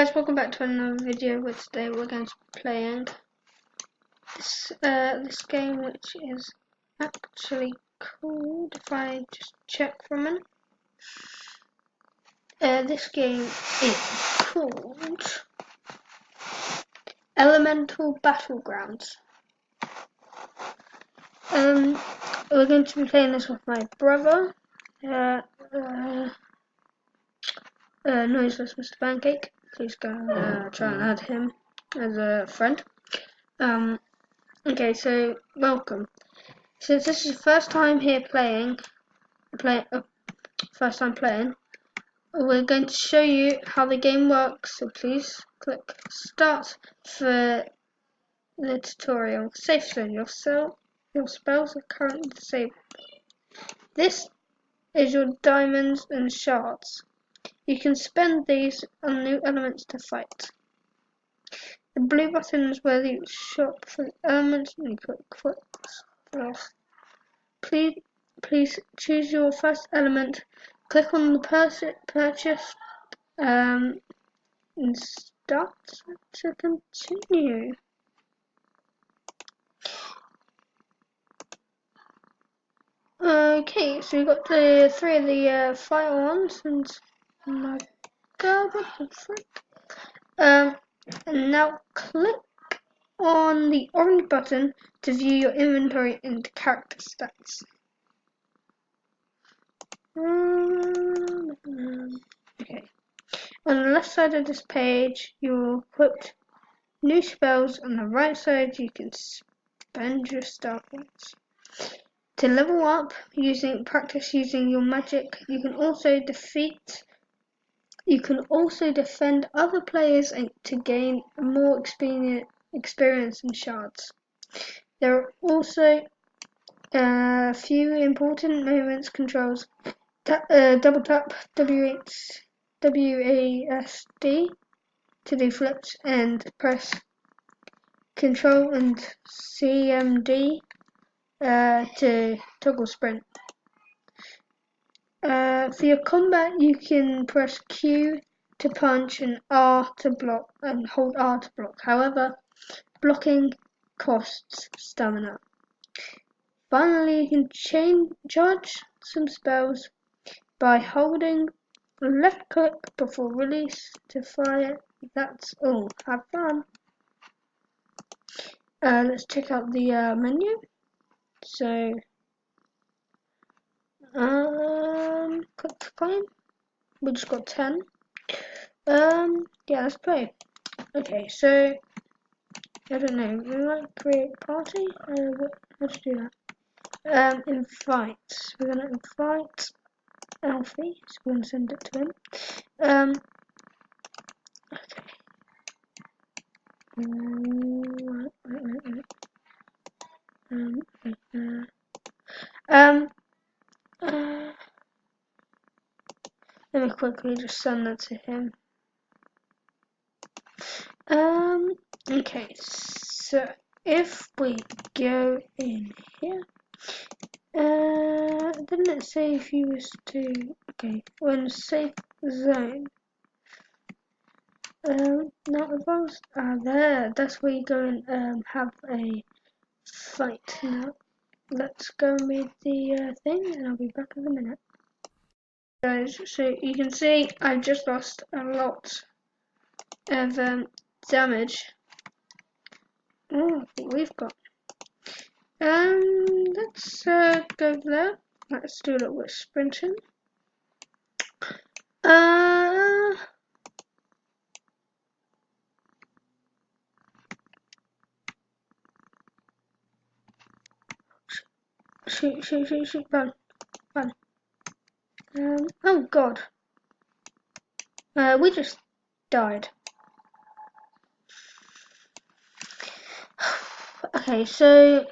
Guys, welcome back to another video where today we're going to be playing this game, which is actually called, if I just check for a minute, this game is called Elemental Battlegrounds. We're going to be playing this with my brother, Noiseless Mr. Pancake. Please go and try and add him as a friend. Okay, so welcome. Since this is the first time here playing, we're going to show you how the game works. So please click start for the tutorial. Safe zone. Your spells are currently disabled. This is your diamonds and shards. You can spend these on new elements to fight. The blue button is where you shop for the elements and you click spells. Please choose your first element. Click on the purchase and start to continue. Okay, so we've got the three of the fire ones, and my god, what the frick? And now click on the orange button to view your inventory and character stats. Okay. On the left side of this page, you'll put new spells. On the right side, you can spend your star points. To level up, practice using your magic. You can also defend other players and to gain more experience and shards. There are also a few important movements controls. Double tap WASD to do flips, and press Control and CMD to toggle sprint. For your combat, you can press Q to punch and R to block, and hold R to block. However, blocking costs stamina. Finally, you can charge some spells by holding left click before release to fire. That's all. Have fun. Let's check out the menu. So, click to claim. We just got 10. Yeah, let's play. Okay, so I don't know. We might create party. Let's do that. Invite. We're gonna invite Alfie. So we're gonna send it to him. Okay. Let me quickly just send that to him. Okay, so if we go in here, didn't it say if you was to, okay, we're in a safe zone. Not advanced, there, that's where you go and have a fight. Now, let's go and read the thing, and I'll be back in a minute. Guys, so you can see I've just lost a lot of damage. Oh, we've got. Let's go there. Let's do a little bit of sprinting. Shoot, run. Oh god. We just died. Okay, so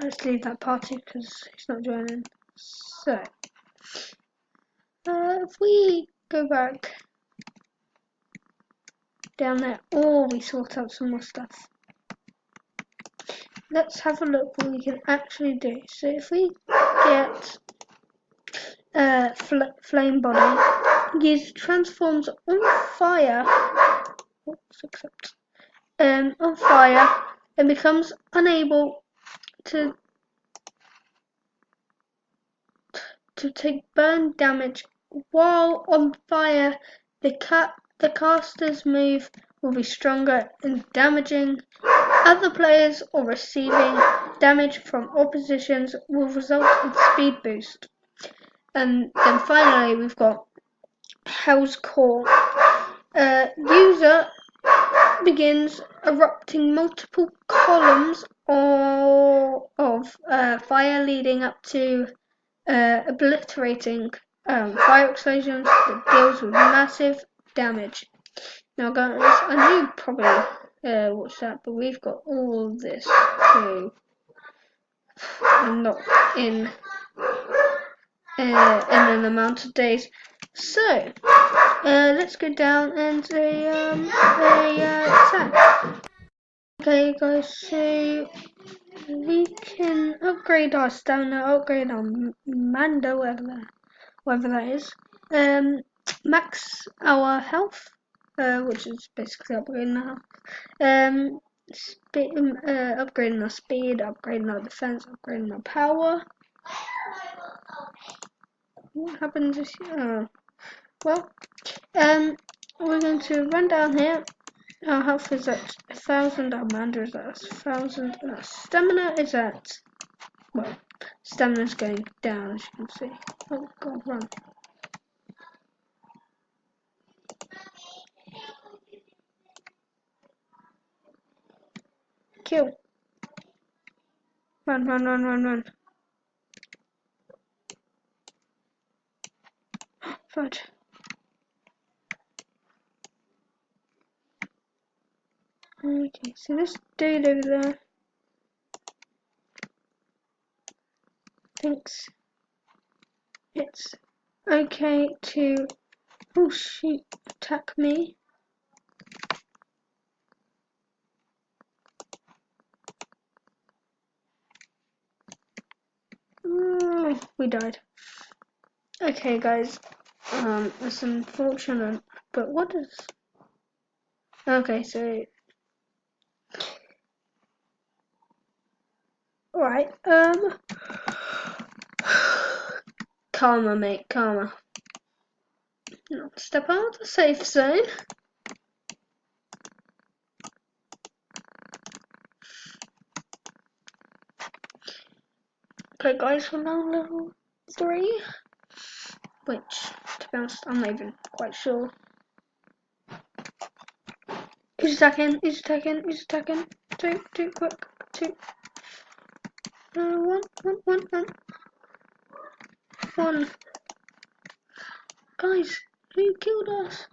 let's leave that party because he's not joining. So, if we go back down there, or we sort out some more stuff. Let's have a look what we can actually do. So if we get flame body, user transforms on fire. Oops, accept. On fire and becomes unable to take burn damage. While on fire, the caster's move will be stronger in damaging other players or receiving damage from oppositions will result in speed boost. And then finally we've got Hell's Core. User begins erupting multiple columns of fire leading up to obliterating fire explosions that deals with massive damage. Now guys, I know you probably watched that, but we've got all of this too, and not in an amount of days. So let's go down and attack. Okay guys, so we can upgrade our stamina, upgrade our Mando, whatever that is. Max our health, which is basically upgrading our health. Upgrading our speed, upgrading our defense, upgrading our power. What happens if well, we're going to run down here. Our health is at 1,000, our mana is at 1,000, and our stamina is at, well, stamina's going down as you can see. Oh god, run. Kill. Run, run, run, run, run. Fudge. Okay, so this dude over there thinks it's okay to, oh shoot, attack me. Oh, we died. Okay guys, it's unfortunate, but what is, okay, so, alright, karma mate, karma. Step out of the safe zone. Okay guys, we're now level 3, which, to be honest, I'm not even quite sure. Who's attacking? Who's attacking? Who's attacking? Two, quick, two. One. Guys, who killed us?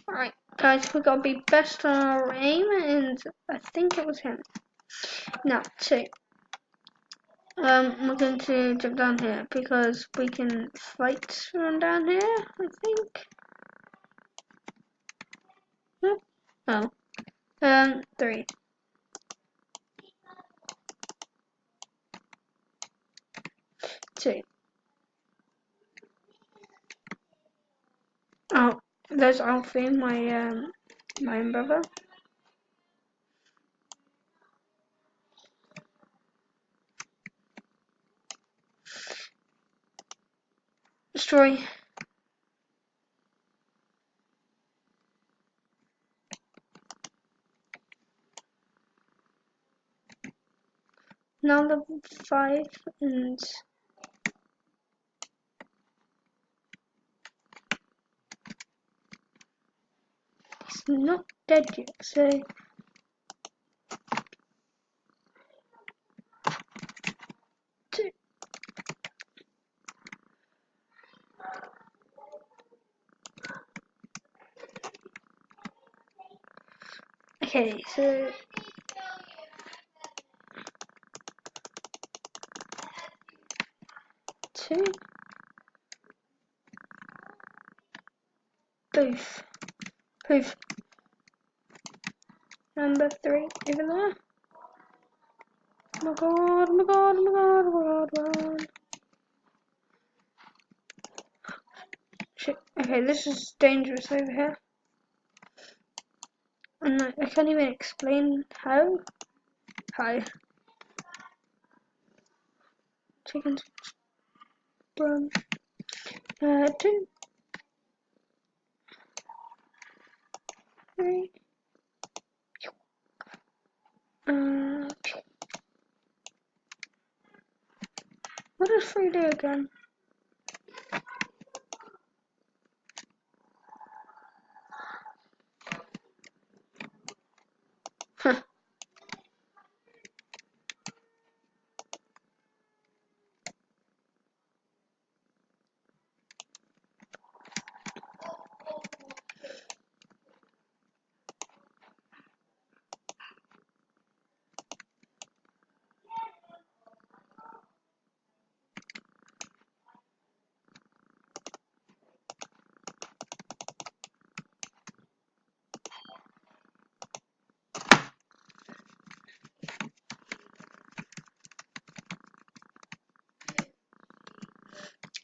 Alright, guys, we gotta be best on our aim, and I think it was him. Now, two. We're going to jump down here because we can fight from down here, I think. Nope. Oh. 3. Two. Oh, there's Alfie, my own brother. Destroy. Now level 5 and he's not dead yet, so two. Okay, so two. Poof. Poof. Number 3 over there. Oh my god, oh my god, oh my god, oh my god, run. Shit. Okay, this is dangerous over here. And I can't even explain how. Hi. Chickens. Run. 2, 3. What does 3 do again? Huh.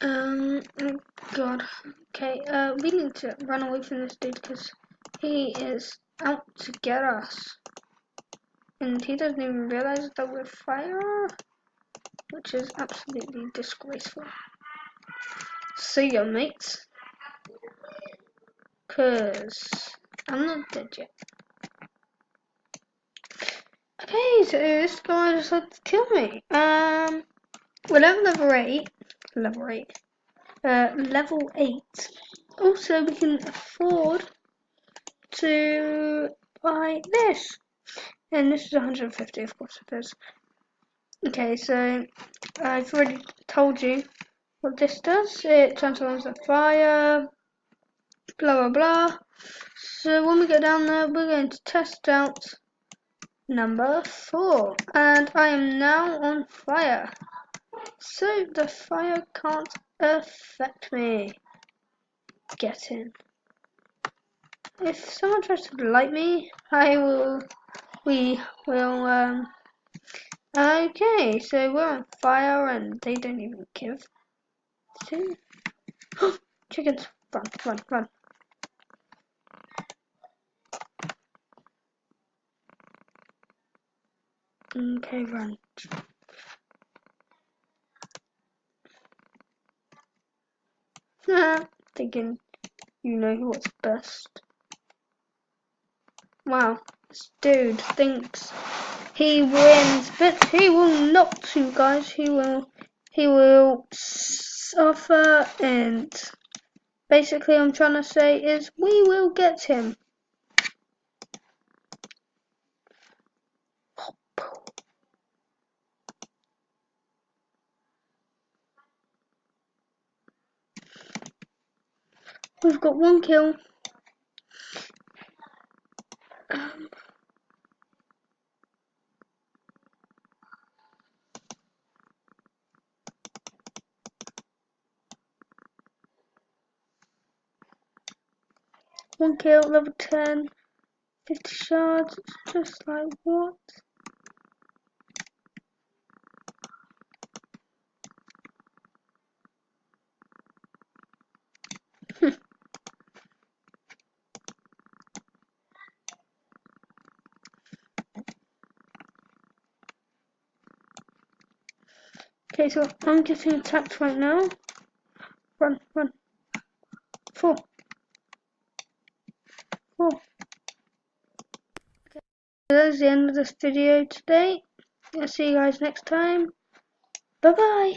Oh God. Okay, we need to run away from this dude because he is out to get us. And he doesn't even realize that we're fire, which is absolutely disgraceful. See ya, mates. Cause I'm not dead yet. Okay, so this guy decided to kill me. We're level 8. Level 8. Level 8. Also, we can afford to buy this. And this is 150, of course it is. Okay, so I've already told you what this does. It transforms the fire, blah blah blah. So when we go down there, we're going to test out number 4. And I am now on fire. So the fire can't affect me. Get in. If someone tries to light me, we will, okay, so we're on fire and they don't even give two. Chickens, run, run, run. Okay, run. Thinking you know what's best. Wow, this dude thinks he wins, but he will not, you guys. He will suffer, and basically I'm trying to say is we will get him. We've got 1 kill. 1 kill, level 10, 50 shards. It's just like what? Okay, so I'm getting attacked right now. Run, run. 4. 4. Okay, so that's the end of this video today. I'll see you guys next time. Bye bye.